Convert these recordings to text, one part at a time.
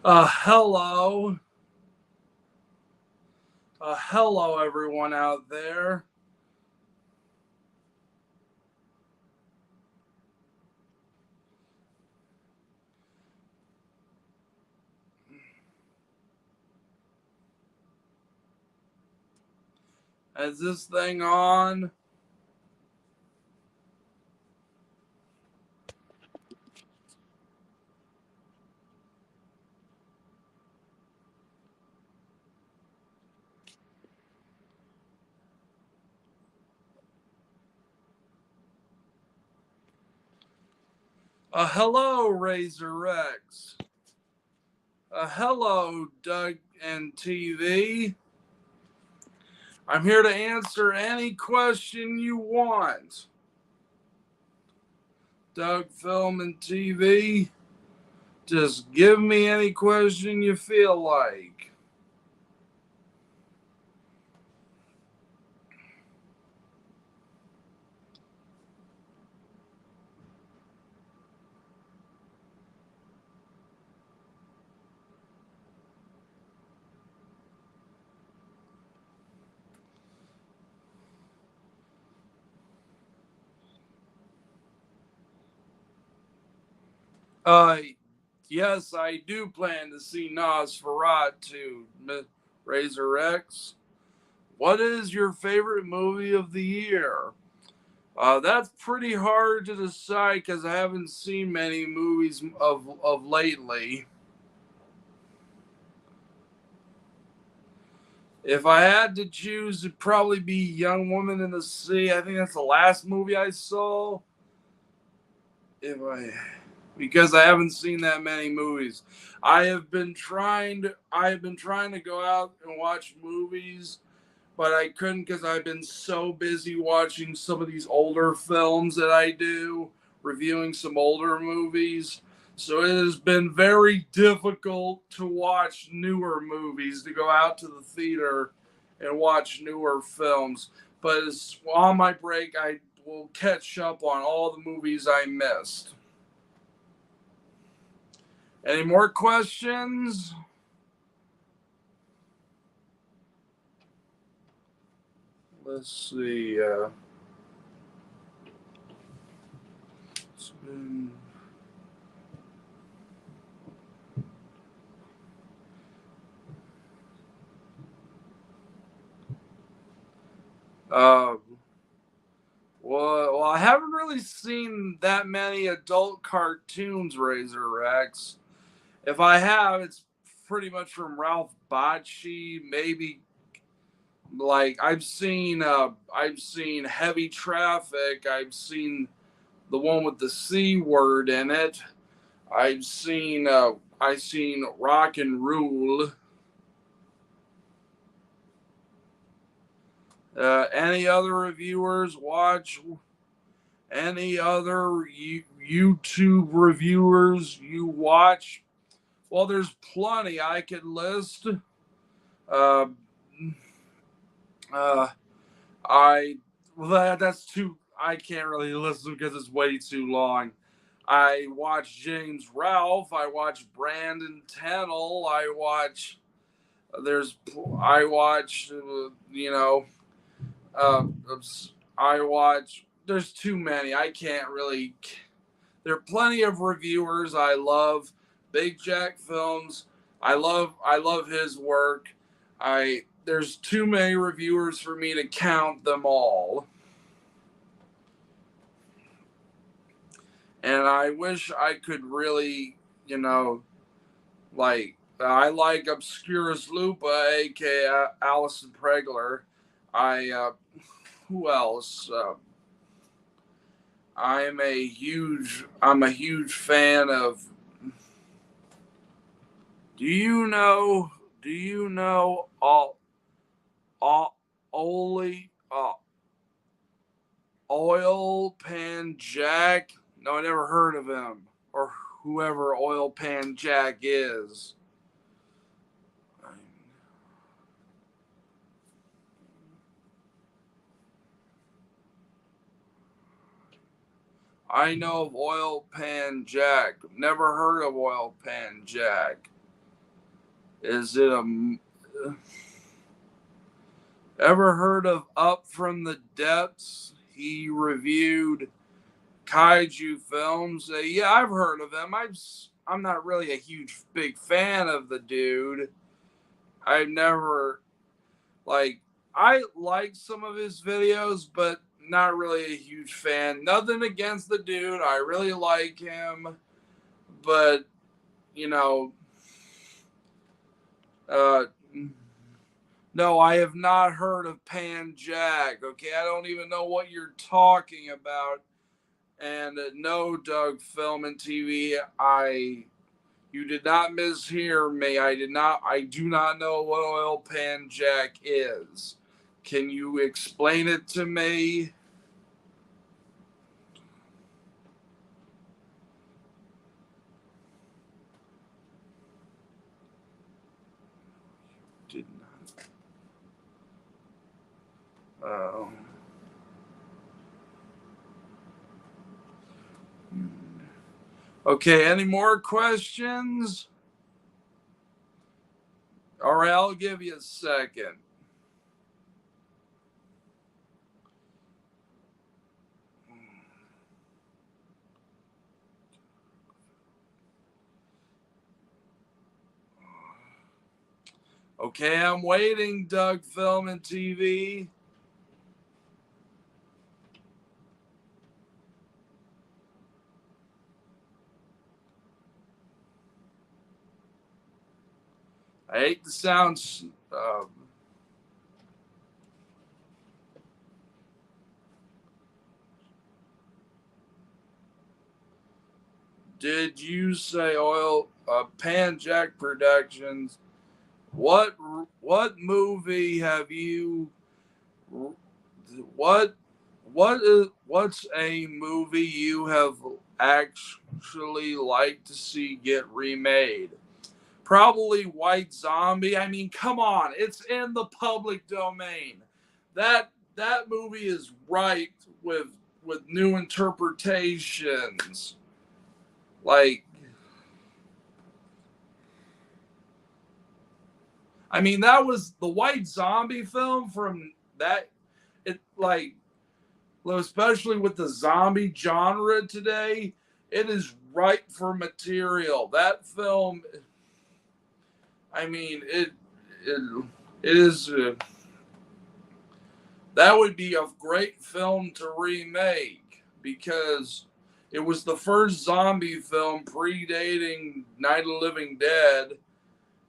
Hello. Hello, everyone out there. Is this thing on? Hello, Razor X. Hello, Doug and TV. I'm here to answer any question you want. Doug Film and TV. Just give me any question you feel like. Uh, yes, I do plan to see Nosferatu, Razor X. What is your favorite movie of the year? That's pretty hard to decide because I haven't seen many movies of lately. If I had to choose, it'd probably be Young Woman in the Sea. I think that's the last movie I saw. If I Because I haven't seen that many movies. I have been trying to go out and watch movies, but I couldn't because I've been so busy watching some of these older films that I do, reviewing some older movies. So it has been very difficult to watch newer movies, to go out to the theater and watch newer films. But on my break, I will catch up on all the movies I missed. Any more questions? Let's see. It's been Uh, well, I haven't really seen that many adult cartoons, Razor X. If I have, it's pretty much from Ralph Bakshi. Maybe I've seen Heavy Traffic. I've seen the one with the C word in it. I've seen Rock and Rule. Any other reviewers watch any other YouTube reviewers you watch? Well, there's plenty I could list. Uh, uh, I that's too. I can't really listen because it's way too long. I watch James Ralph. I watch Brandon Tennell. There's. I watch. Uh, I watch. There's too many. I can't really. There are plenty of reviewers I love. Big Jack Films. I love his work. I There's too many reviewers for me to count them all. And I wish I could really, you know, I like Obscurus Lupa, aka Allison Pregler. I Who else? I'm a huge fan of. Do you know? Do you know all Oli Oil Pan Jack? No, I never heard of him or whoever Oil Pan Jack is. I know of Oil Pan Jack. Never heard of Oil Pan Jack. Is it a ever heard of Up from the Depths? He reviewed kaiju films. Yeah, I've heard of him. I'm not really a huge big fan of the dude. I've never like I like some of his videos, but not really a huge fan. Nothing against the dude. I really like him, but you know, uh, no, I have not heard of Pan Jack. Okay, I don't even know what you're talking about. And no, Doug, film and TV. You did not mishear me. I do not know what oil pan jack is. Can you explain it to me? Did not. Okay, any more questions? All right, I'll give you a second. Okay, I'm waiting, Doug, film and TV. I hate the sounds. Did you say oil pan jack productions? What movie have you what what's a movie you have actually liked to see get remade? Probably White Zombie. I mean, come on, it's in the public domain. That movie is ripe with new interpretations. Like, I mean, that was the White Zombie film from that. It like, especially with the zombie genre today, it is ripe for material. That film, I mean, it, it is. That would be a great film to remake because it was the first zombie film predating Night of the Living Dead,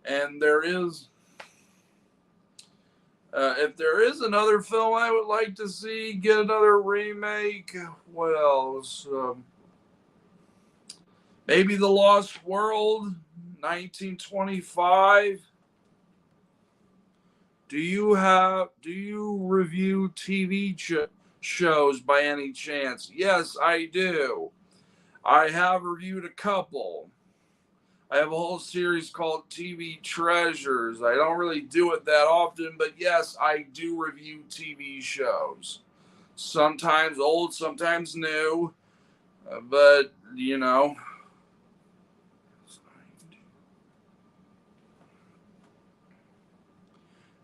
and there is if there is another film I would like to see get another remake, what else? Maybe The Lost World, 1925. Do you review TV shows by any chance? Yes, I do. I have reviewed a couple. I have a whole series called TV Treasures. I don't really do it that often, but yes, I do review TV shows. Sometimes old, sometimes new, but you know.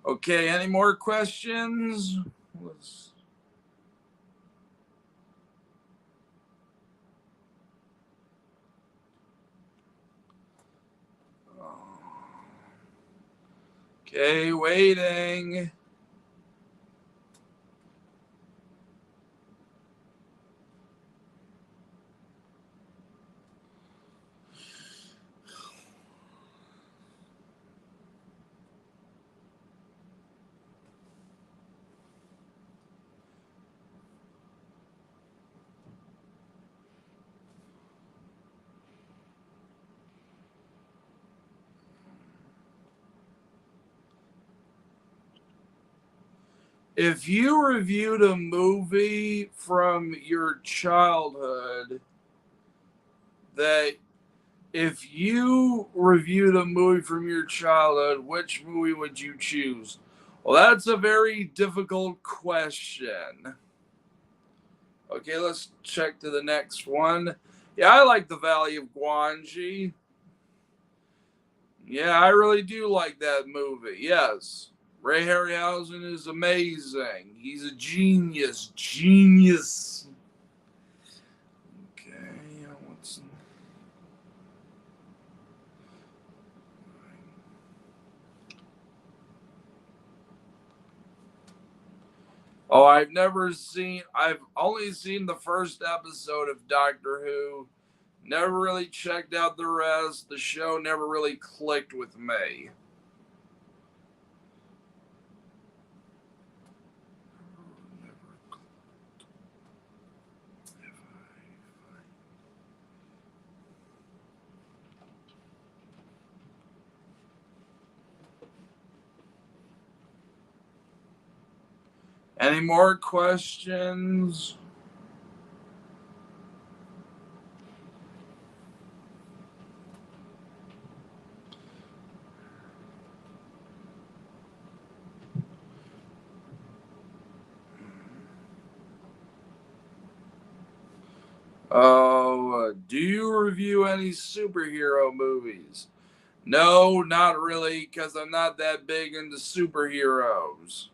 Okay, any more questions? Let's, okay, waiting. If you reviewed a movie from your childhood that if you reviewed a movie from your childhood, which movie would you choose? Well, that's a very difficult question. Okay, let's check to the next one. Yeah, I like the Valley of Guanji. Yeah, I really do like that movie. Yes. Ray Harryhausen is amazing. He's a genius. Genius. Okay, what's. Oh, I've only seen the first episode of Doctor Who. Never really checked out the rest. The show never really clicked with me. Any more questions? Oh, do you review any superhero movies? No, not really, because I'm not that big into superheroes.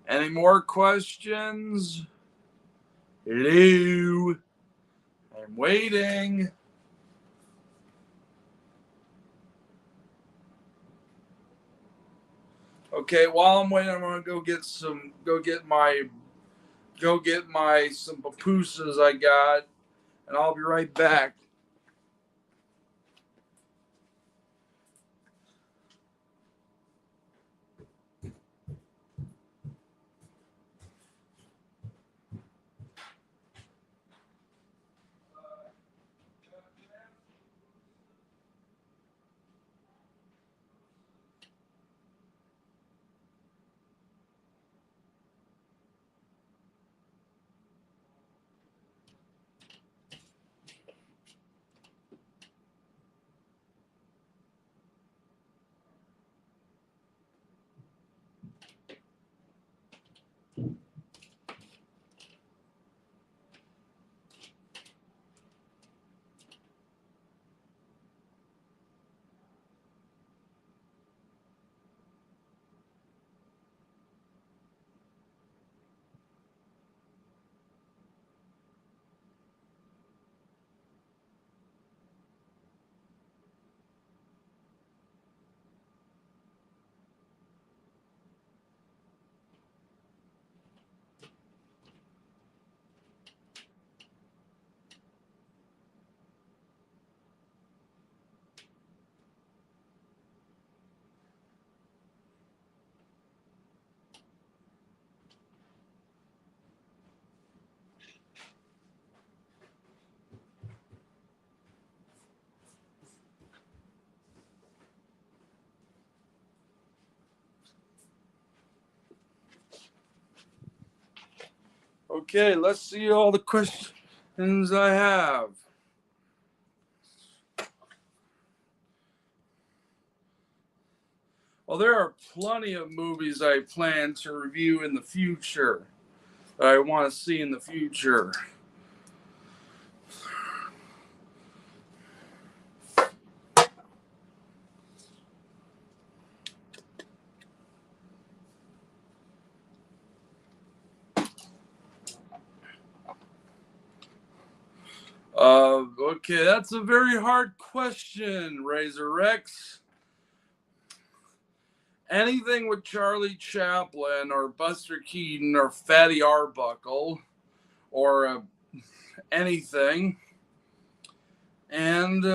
Any more questions? Hello? I'm waiting. Okay, while I'm waiting, I'm gonna go get my some pupusas I got, and I'll be right back. Okay, let's see all the questions I have. Well, there are plenty of movies I plan to review in the future that I want to see in the future. Okay, that's a very hard question, Razor Rex. Anything with Charlie Chaplin or Buster Keaton or Fatty Arbuckle or anything, and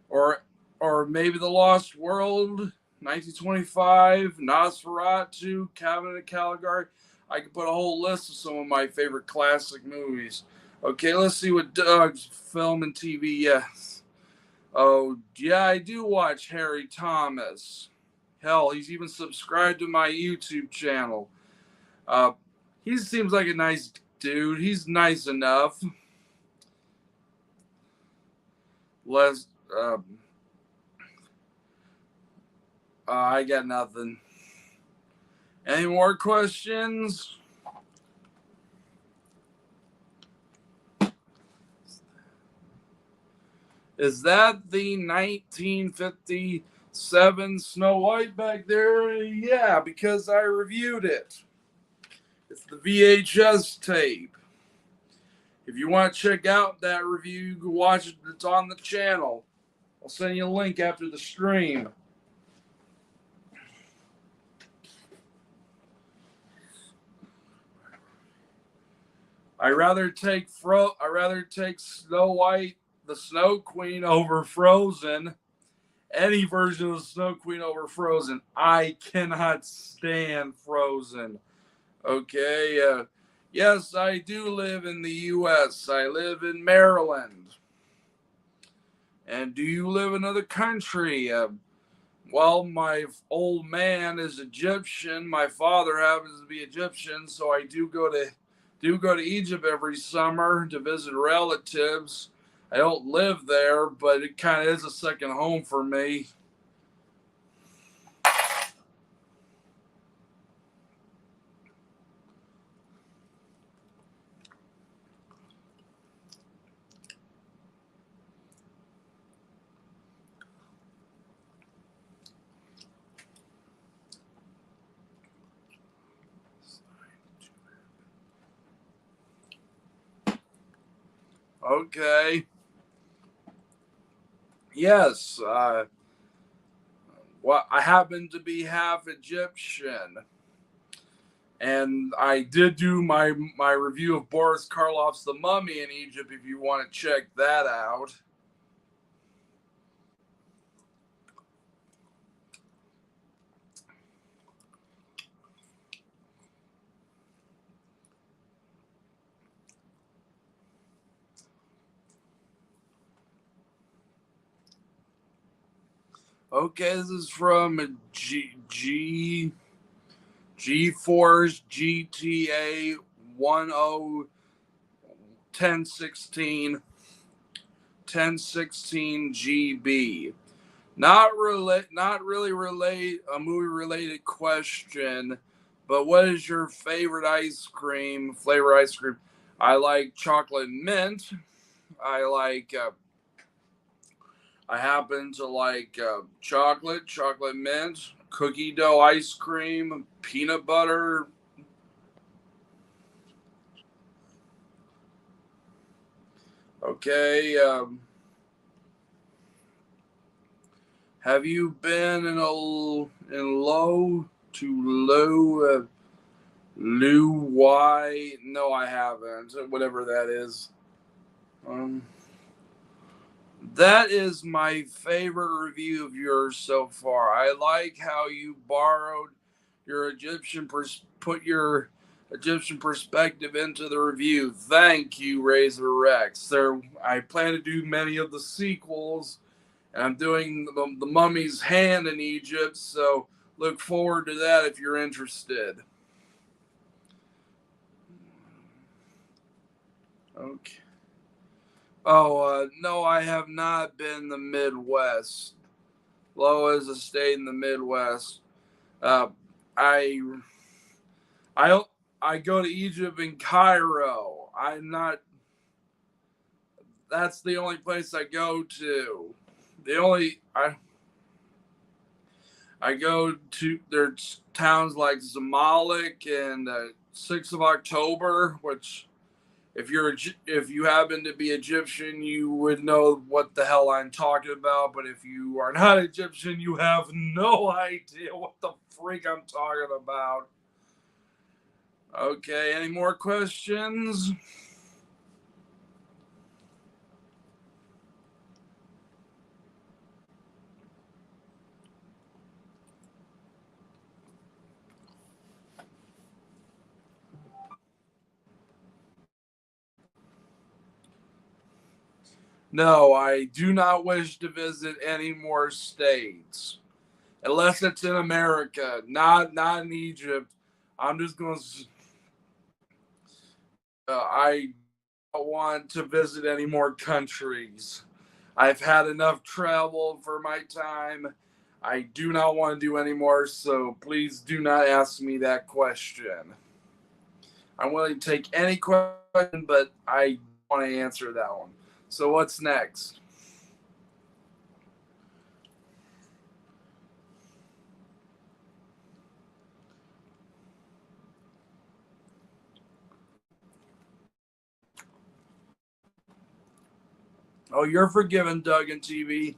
or maybe The Lost World, 1925, Nosferatu, Cabinet of Caligari. I could put a whole list of some of my favorite classic movies. Okay, let's see what Doug's film and TV. Yes. Oh, yeah, I do watch Harry Thomas. Hell, he's even subscribed to my YouTube channel. Uh, he seems like a nice dude. He's nice enough. Less, I got nothing. Any more questions? Is that the 1957 Snow White back there? Yeah, because I reviewed it. It's the VHS tape. If you want to check out that review, you can watch it. It's on the channel. I'll send you a link after the stream. I rather take Snow White, the Snow Queen, over Frozen. Any version of the Snow Queen over Frozen. I cannot stand Frozen. Okay. Yes, I do live in the U.S. I live in Maryland. And do you live in another country? Well, my old man is Egyptian. My father happens to be Egyptian, so I do go to Egypt every summer to visit relatives. I don't live there, but it kind of is a second home for me. Okay. Yes. Well, I happen to be half Egyptian, and I did do my review of Boris Karloff's The Mummy in Egypt. If you want to check that out. Okay, this is from GeForce GTA 1016 GB. Not really relate a movie related question, but what is your favorite flavor ice cream? I like chocolate mint. I like I happen to like chocolate mint, cookie dough ice cream, peanut butter. Okay. Have you been in low to low Lou Y? No, I haven't. Whatever that is. Um, that is my favorite review of yours so far. I like how you borrowed your put your Egyptian perspective into the review. Thank you, Razor Rex. I plan to do many of the sequels, and I'm doing the Mummy's Hand in Egypt, so look forward to that if you're interested. Okay. Oh, no, I have not been in the Midwest. Low as a state in the Midwest. Uh, I, I, I go to Egypt and Cairo. I'm not. That's the only place I go to. The only I go to there's towns like Zamalek and 6th of October, which if you happen to be Egyptian, you would know what the hell I'm talking about. But if you are not Egyptian, you have no idea what the freak I'm talking about. Okay, any more questions? No, I do not wish to visit any more states. Unless it's in America, not in Egypt. I'm just going to I don't want to visit any more countries. I've had enough travel for my time. I do not want to do any more, so please do not ask me that question. I'm willing to take any question, but I want to answer that one. So what's next? Oh, you're forgiven, Doug and TV.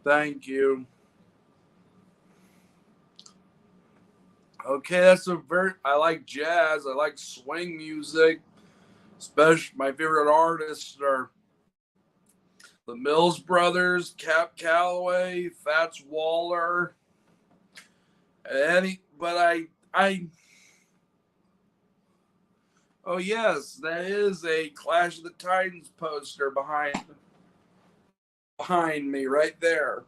Thank you. Okay, that's a very. I like jazz. I like swing music. Especially my favorite artists are the Mills Brothers, Cap Calloway, Fats Waller, any. But I. Oh yes, that is a Clash of the Titans poster behind me right there.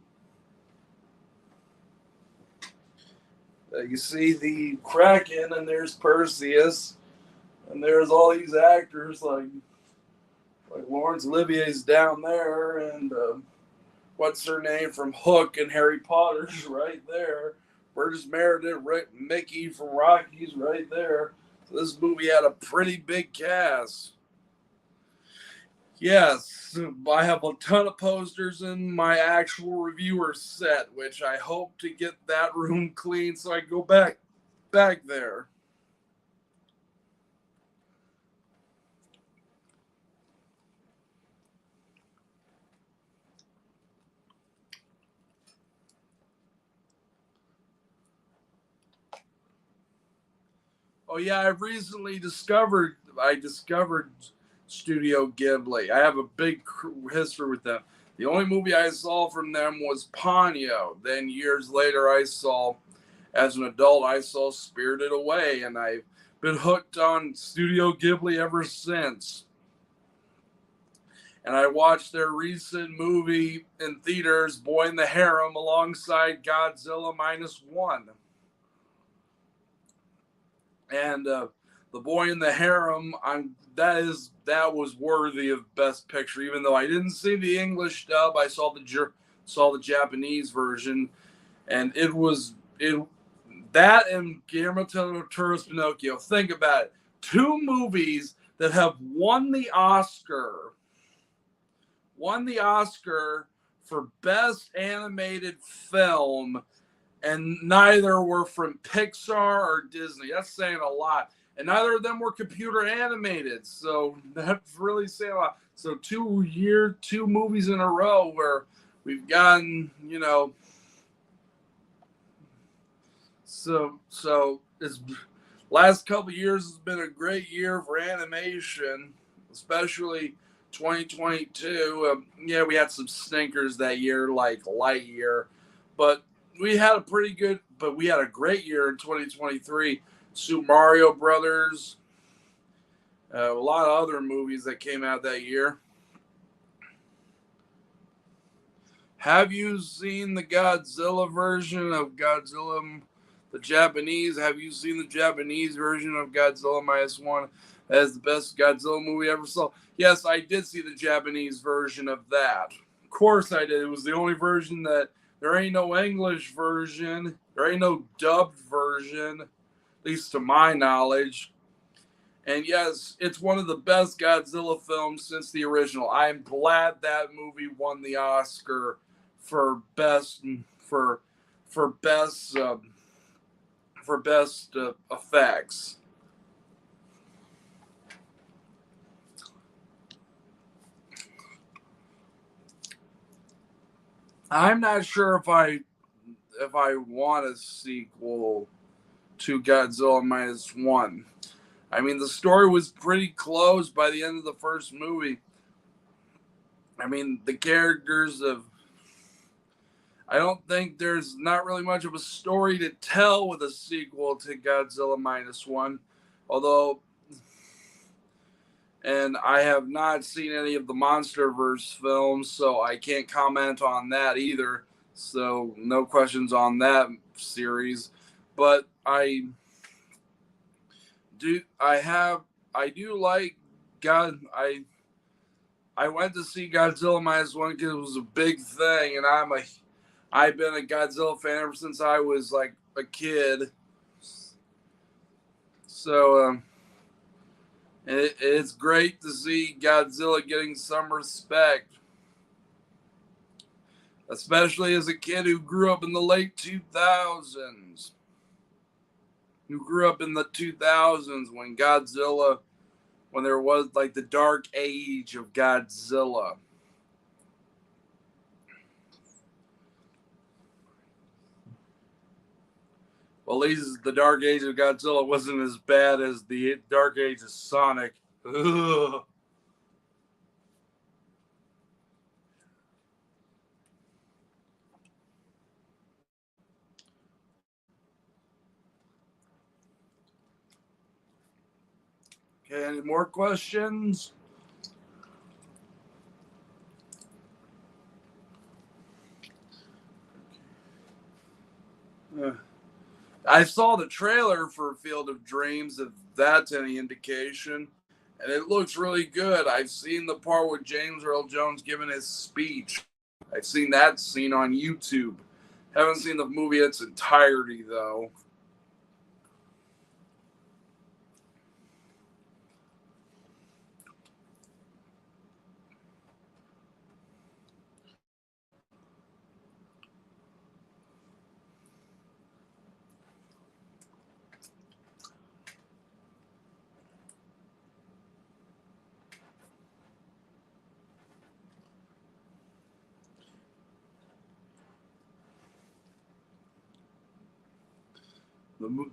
You see the Kraken, and there's Perseus, and there's all these actors like Laurence Olivier's down there, and what's her name from Hook and Harry Potter's right there. Burgess Meredith, Mickey from Rocky's right there. So this movie had a pretty big cast. Yes, I have a ton of posters in my actual reviewer set, which I hope to get that room clean so I can go back there. Oh yeah, I discovered Studio Ghibli. I have a big history with them. The only movie I saw from them was Ponyo. Then years later, as an adult, I saw Spirited Away, and I've been hooked on Studio Ghibli ever since. And I watched their recent movie in theaters, Boy in the Harem, alongside Godzilla Minus One. And the Boy in the Harem, that was worthy of Best Picture. Even though I didn't see the English dub, I saw the Japanese version, and it that and Guillermo del Toro's Pinocchio. Think about it: two movies that have won the Oscar for Best Animated Film, and neither were from Pixar or Disney. That's saying a lot. And neither of them were computer animated, so that's really saying a lot. So 2 movies in a row where we've gotten, so it's last couple of years has been a great year for animation, especially 2022. Yeah, we had some stinkers that year, like Lightyear, but we had a great year in 2023. Super Mario Brothers, a lot of other movies that came out that year. Have you seen the Godzilla version of Godzilla, the Japanese? Have you seen the Japanese version of Godzilla Minus One? That is the best Godzilla movie I ever saw. Yes, I did see the Japanese version of that. Of course I did. It was the only version that there ain't no English version. There ain't no dubbed version, at least to my knowledge. And yes, it's one of the best Godzilla films since the original. I am glad that movie won the Oscar for best for for best for best effects. I'm not sure if I want a sequel to Godzilla Minus One. I mean, the story was pretty close by the end of the first movie. I mean, the characters of. I don't think there's not really much of a story to tell with a sequel to Godzilla Minus One. Although, and I have not seen any of the MonsterVerse films, so I can't comment on that either. So, no questions on that series. But do I have I do like God I went to see Godzilla Minus One because it was a big thing, and I've been a Godzilla fan ever since I was like a kid. So it's great to see Godzilla getting some respect. especially as a kid who grew up in the late 2000s, who grew up in the 2000s when Godzilla, when there was like the dark age of Godzilla. Well, at least the dark age of Godzilla wasn't as bad as the dark age of Sonic. Ugh. Okay, any more questions? I saw the trailer for Field of Dreams, if that's any indication, and it looks really good. I've seen the part with James Earl Jones giving his speech. I've seen that scene on YouTube. Haven't seen the movie in its entirety, though.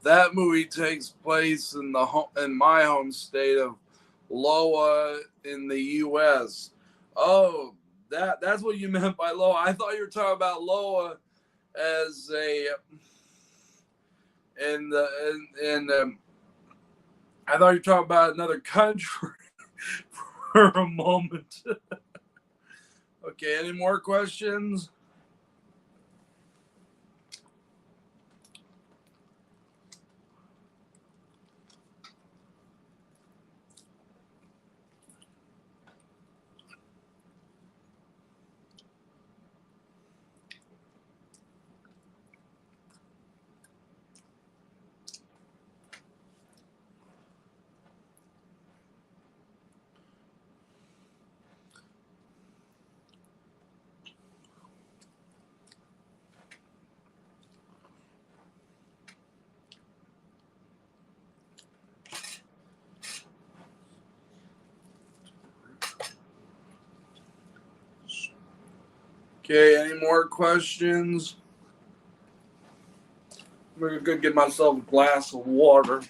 That movie takes place in my home state of Iowa in the U.S. Oh, that's what you meant by Iowa. I thought you were talking about Iowa as a in the in I thought you were talking about another country for a moment. Okay, any more questions? Okay, any more questions? I'm gonna go get myself a glass of water.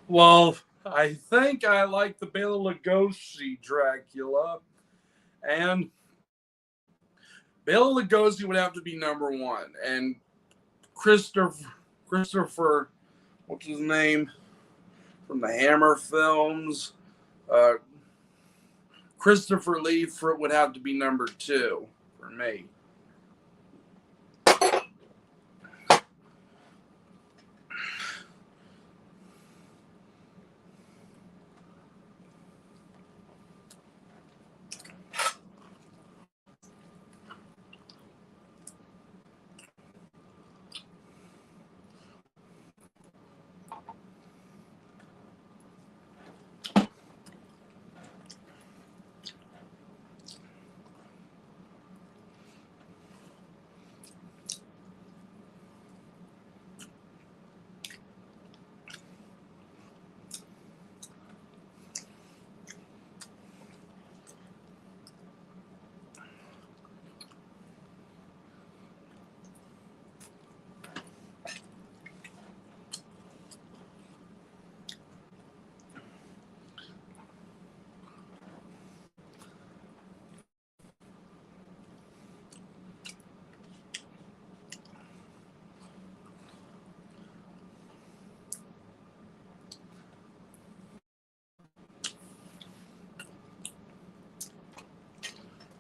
Well, I think I like the Bela Lugosi Dracula, and Bela Lugosi would have to be number one, and Christopher, what's his name from the Hammer films? Uh, Christopher Lee would have to be number two for me.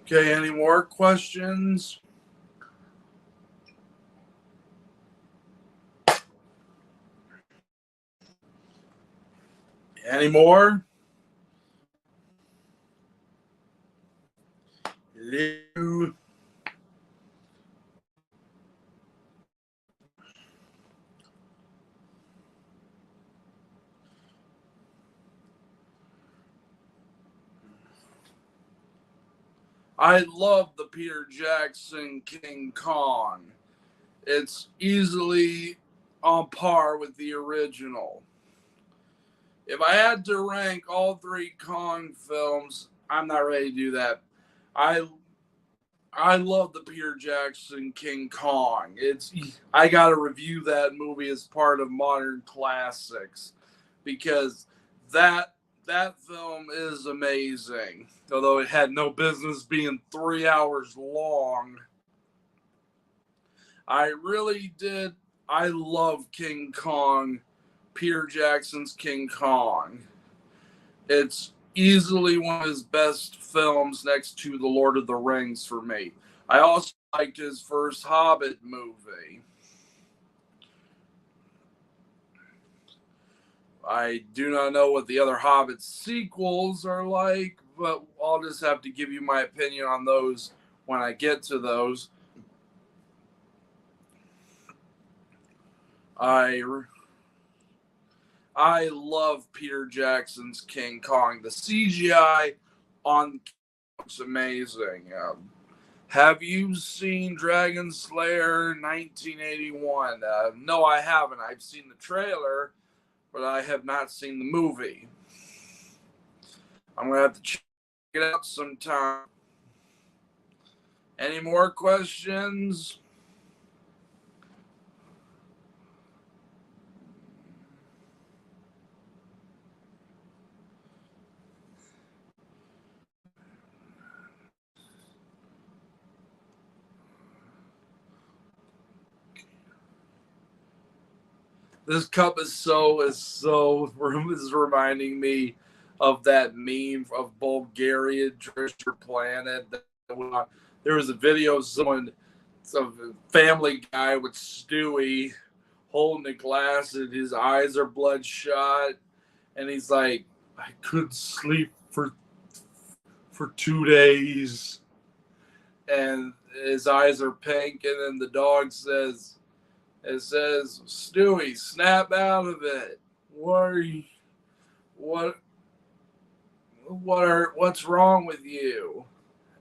Okay, any more questions? Any more? Hello? I love the Peter Jackson King Kong. It's easily on par with the original. If I had to rank all three Kong films, I'm not ready to do that. I I love the Peter Jackson King Kong. I gotta review that movie as part of modern classics because that that film is amazing. Although it had no business being 3 hours long, I really did. I love King Kong, Peter Jackson's King Kong. It's easily one of his best films next to The Lord of the Rings for me. I also liked his first Hobbit movie. I do not know what the other Hobbit sequels are like, but I'll just have to give you my opinion on those when I get to those. I I love Peter Jackson's King Kong. The CGI on looks amazing. Have you seen Dragon Slayer 1981? No, I haven't. I've seen the trailer, but I have not seen the movie. I'm going to have to check it out sometime. Any more questions? This cup is reminding me of that meme of Bulgaria Treasure Planet. There was a video of someone, some family guy with Stewie holding a glass and his eyes are bloodshot, and he's like, I couldn't sleep for 2 days, and his eyes are pink, and then the dog says, it says, Stewie, snap out of it. What are you, what what's wrong with you?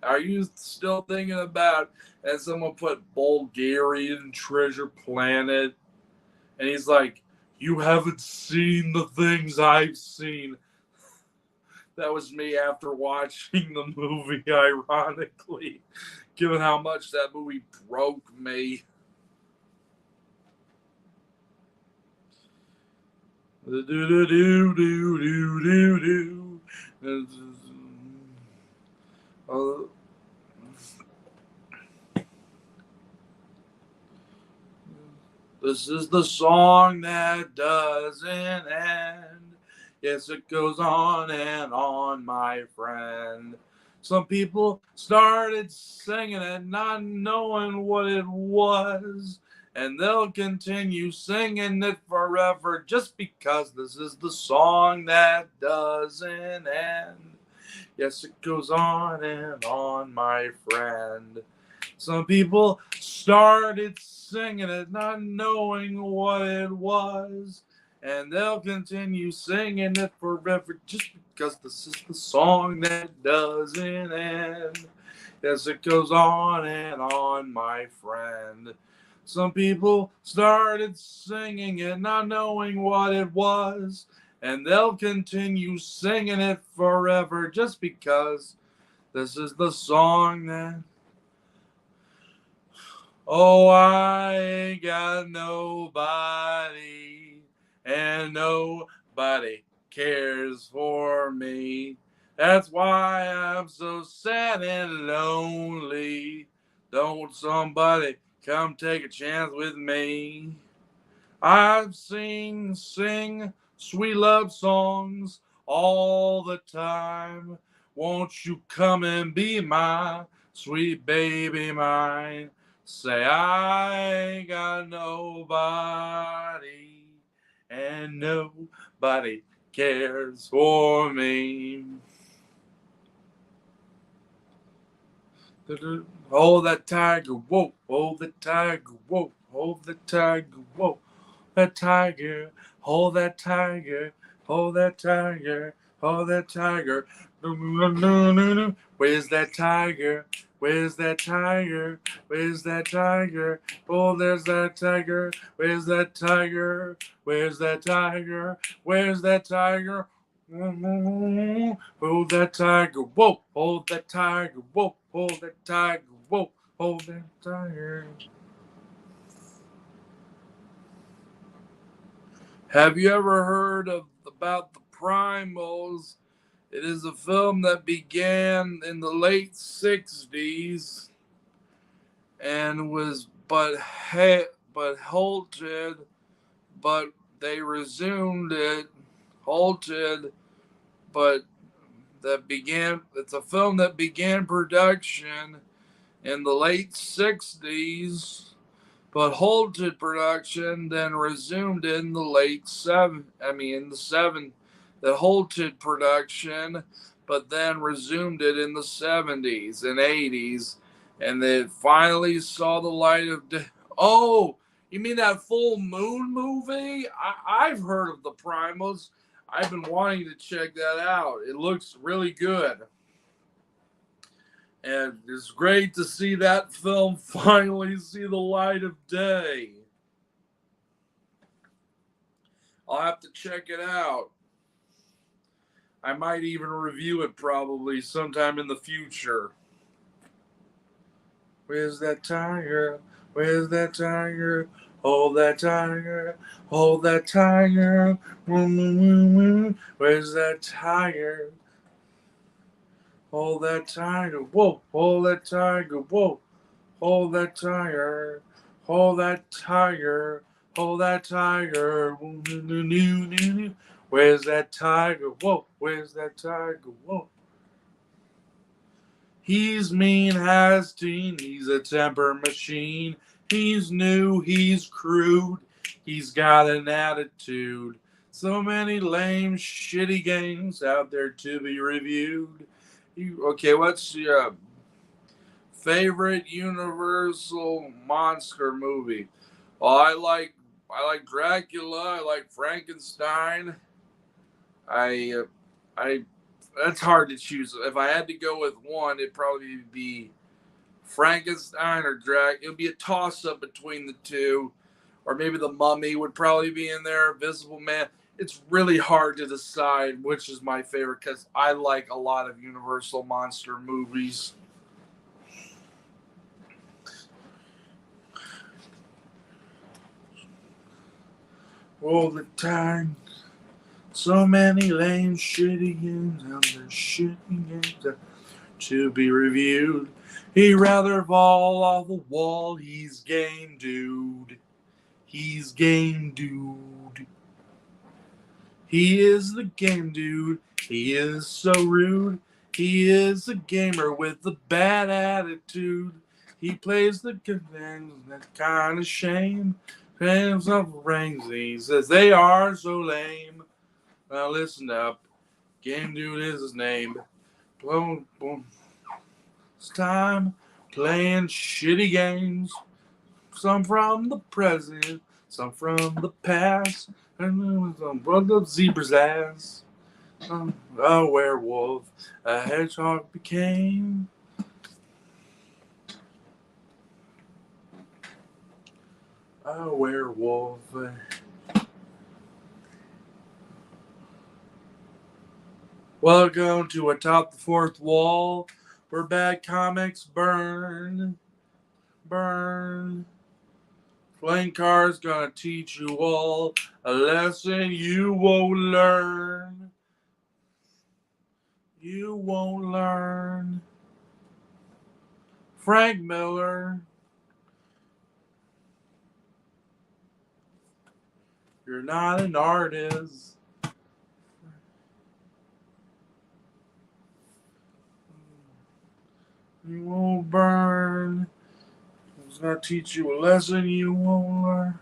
Are you still thinking about? And someone put Bulgarian Treasure Planet, and he's like, you haven't seen the things I've seen. That was me after watching the movie, ironically, given how much that movie broke me. Do do do do do do do. This is the song that doesn't end. Yes, it goes on and on, my friend. Some people started singing it, not knowing what it was. And they'll continue singing it forever just because this is the song that doesn't end. Yes, it goes on and on, my friend. Some people started singing it, not knowing what it was. And they'll continue singing it forever just because this is the song that doesn't end. Yes, it goes on and on, my friend. Some people started singing it, not knowing what it was. And they'll continue singing it forever just because this is the song that. Oh, I ain't got nobody, and nobody cares for me. That's why I'm so sad and lonely. Don't somebody come take a chance with me? I've sing sweet love songs all the time. Won't you come and be my sweet baby mine. Say I ain't got nobody, and nobody cares for me. Hold that tiger, whoa, hold the tiger, whoa, hold the tiger, whoa, that tiger, hold that tiger, hold that tiger, hold that tiger. Where's that tiger? Where's that tiger? Where's that tiger? Oh, there's that tiger. Where's that tiger? Where's that tiger? Where's that tiger? Hold that tiger, whoa, hold that tiger, whoa, hold that tiger, whoa, hold that tiger. Have you ever heard about the Primals? It is a film that began in the late '60s and was but halted, but they resumed it, halted, but it's a film that began production in the late '60s, but halted production, then resumed in the in the seven, that halted production, but then resumed it in the '70s and '80s, and they finally saw the light of day. Oh, you mean that Full Moon movie? I've heard of the Primals. I've been wanting to check that out. It looks really good. And it's great to see that film finally see the light of day. I'll have to check it out. I might even review it probably sometime in the future. Where's that tiger? Where's that tiger? Hold that tiger. Hold that tiger. Where's that tiger? Hold that tiger. Whoa. Hold that tiger. Whoa. Hold that tiger. Hold that tiger. Hold that tiger. Where's that tiger? Whoa. Where's that tiger? Whoa. He's mean, has teen. He's a temper machine. He's new. He's crude. He's got an attitude. So many lame, shitty games out there to be reviewed. Okay, what's your favorite Universal monster movie? Well, I like Dracula. I like Frankenstein. I I That's hard to choose. If I had to go with one, it'd probably be Frankenstein or Drac. It would be a toss up between the two, or maybe the Mummy would probably be in there. Invisible Man. It's really hard to decide which is my favorite because I like a lot of Universal monster movies. All the time. So many lame, shitty games out there, shitty games to be reviewed. He'd rather fall off the wall. He's game, dude. He's game, dude. He is the game, dude. He is so rude. He is a gamer with a bad attitude. He plays the good things, that's kind of shame. Fans of rings, he says they are so lame. Now listen up. Game Dude is his name. Boom, boom. It's time playing shitty games. Some from the present, some from the past, and some from the zebra's ass. A werewolf, a hedgehog became. A werewolf. Welcome to Atop the Fourth Wall, where bad comics burn. Burn. Playing cards gonna teach you all a lesson you won't learn. You won't learn. Frank Miller. You're not an artist. You won't burn. It's not teach you a lesson you won't learn.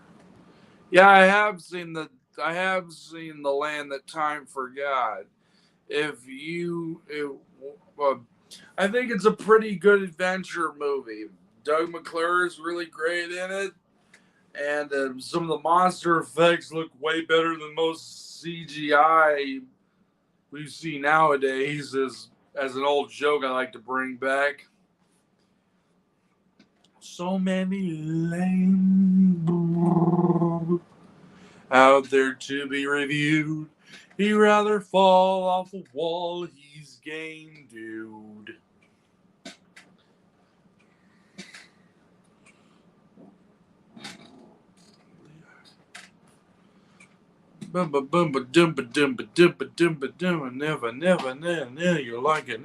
Yeah, I have seen the land that time forgot. Uh, I think it's a pretty good adventure movie. Doug McClure is really great in it, and some of the monster effects look way better than most CGI we see nowadays. As an old joke, I like to bring back. So many lame out there to be reviewed. He'd rather fall off a wall. He's game, dude. Bumba bumba dumba dumba dumba dumba dumba never never never you're like it.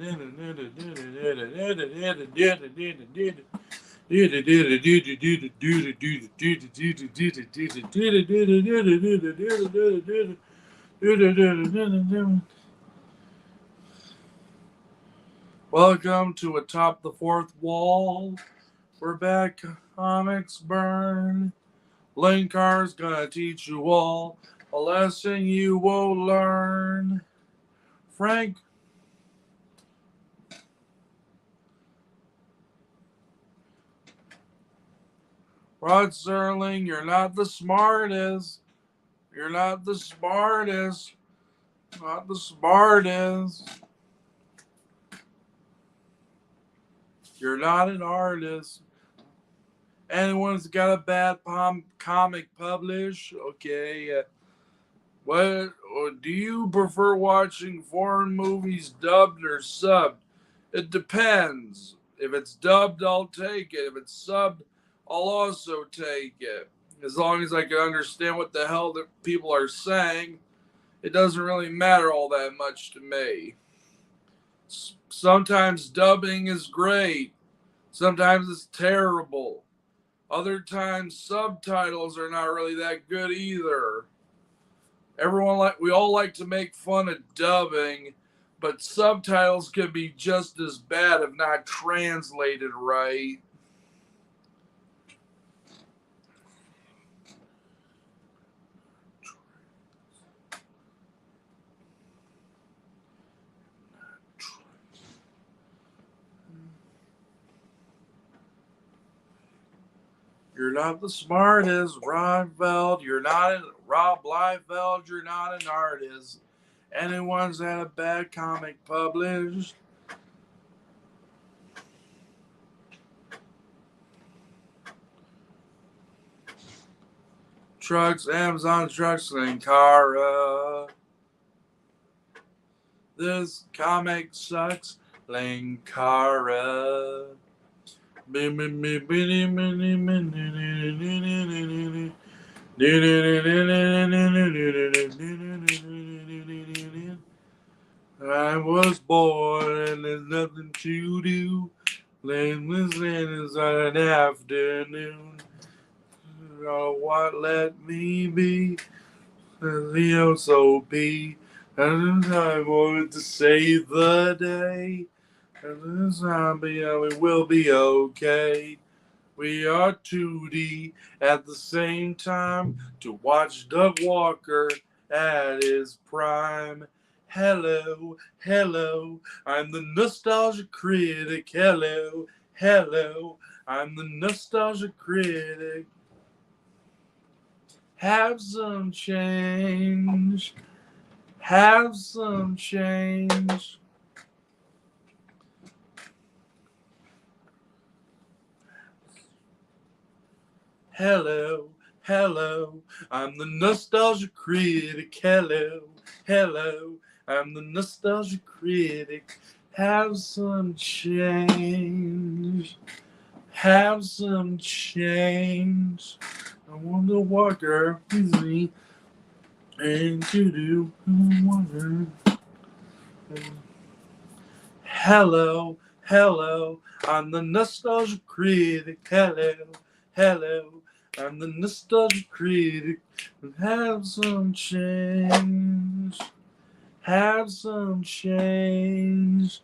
Welcome to Atop the Fourth Wall. We're back. Comics burn. Linkar's gonna teach you all a lesson you will learn. Frank. Rod Serling, you're not the smartest. You're not the smartest. Not the smartest. You're not an artist. Anyone's got a bad comic published? Okay. What or do you prefer watching foreign movies dubbed or subbed? It depends. If it's dubbed, I'll take it. If it's subbed, I'll also take it. As long as I can understand what the hell that people are saying, it doesn't really matter all that much to me. Sometimes dubbing is great. Sometimes it's terrible. Other times subtitles are not really that good either. We all like to make fun of dubbing, but subtitles can be just as bad if not translated right. You're not the smartest, Rodfeld. You're not Rob Liefeld. You're not an artist. Anyone's had a bad comic published. Trucks, Amazon trucks, Linkara. This comic sucks, Linkara. I was born and there's nothing to do. Landless is on an afternoon. Oh, what let me be? Leo so be. And I wanted to save the day. And this time we will be okay. We are 2D at the same time to watch Doug Walker at his prime. Hello, hello, I'm the nostalgia critic. Hello, hello, I'm the nostalgia critic. Have some change. Have some change. Hello, hello, I'm the nostalgia critic. Hello, hello, I'm the nostalgia critic. Have some change. Have some change. I wonder what girl is me and to do. I wonder. Hello, hello, I'm the nostalgia critic. Hello, hello, I'm the nostalgia critic. Have some change. Have some change.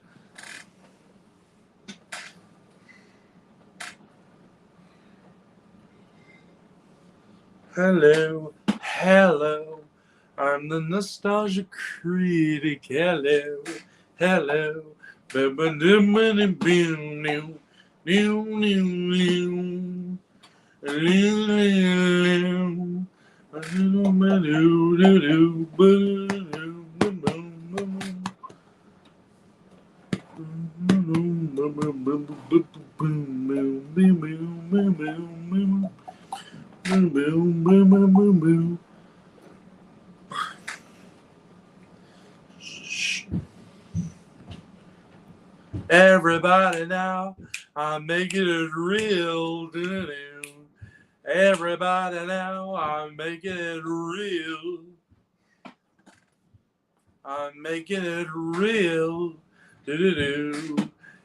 Hello, hello. I'm the nostalgia critic. Hello, hello. Everybody now, I'm making it real. Everybody now, I'm making it real. I'm making it real.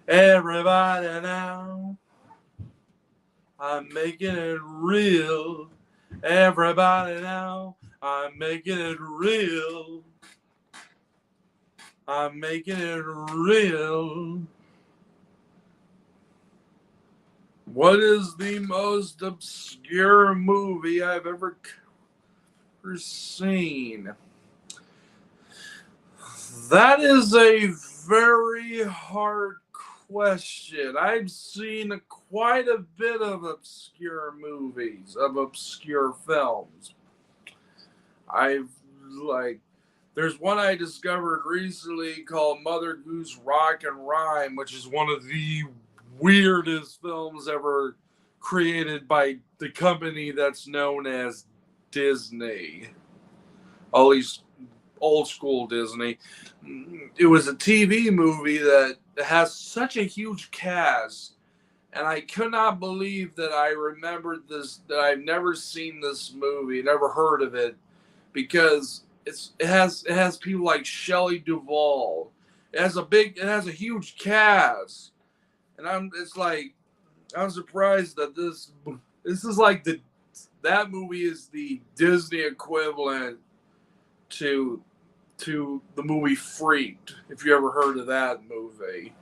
Everybody now, I'm making it real. Everybody now, I'm making it real. I'm making it real. What is the most obscure movie I've ever seen? That is a very hard question. I've seen quite a bit of obscure movies, of obscure films. I've like there's one I discovered recently called Mother Goose Rock and Rhyme, which is one of the weirdest films ever created by the company that's known as Disney. At least old school Disney. It was a TV movie that has such a huge cast, and I could not believe that I remembered this, that I've never seen this movie, never heard of it, because it has people like Shelley Duvall. It has a huge cast, and I'm surprised that this is like that movie is the Disney equivalent to the movie Freaked, if you ever heard of that movie.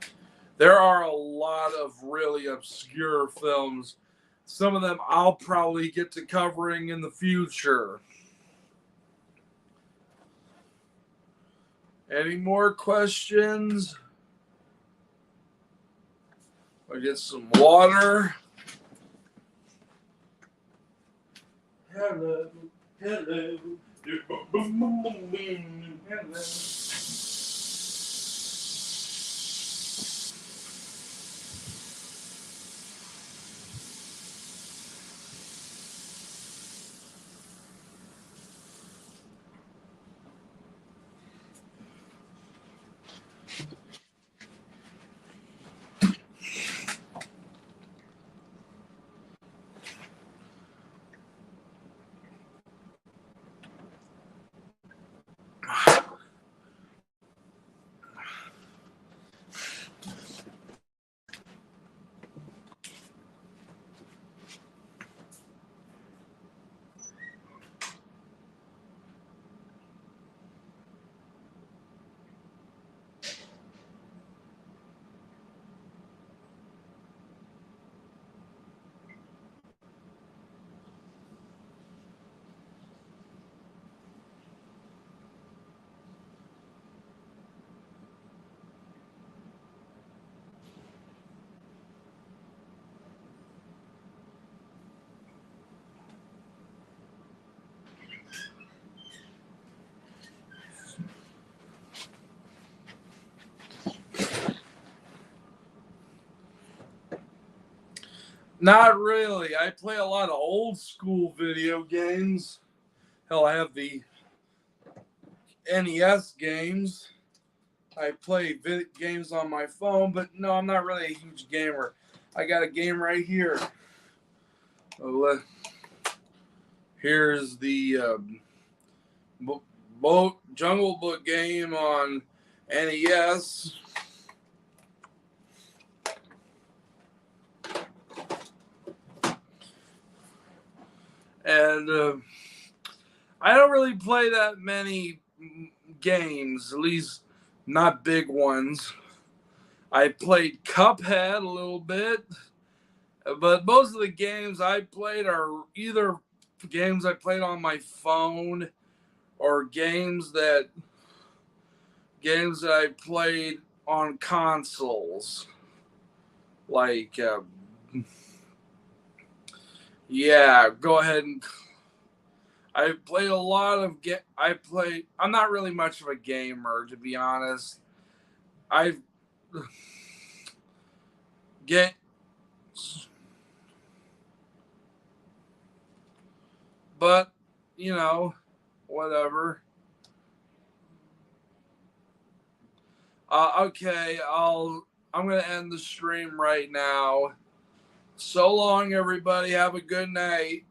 There are a lot of really obscure films. Some of them I'll probably get to covering in the future. Any more questions? I get some water. Hello, hello. Hello. Not really. I play a lot of old school video games. Hell, I have the NES games. I play games on my phone, but no, I'm not really a huge gamer. I got a game right here. Here's the Jungle Book game on NES. And I don't really play that many games, at least not big ones. I played Cuphead a little bit, but most of the games I played are either games I played on my phone, or games that I played on consoles. Like, yeah, go ahead and. I played a lot of I'm not really much of a gamer, to be honest. I've get, but you know, whatever. Okay, I'm gonna end the stream right now. So long, everybody. Have a good night.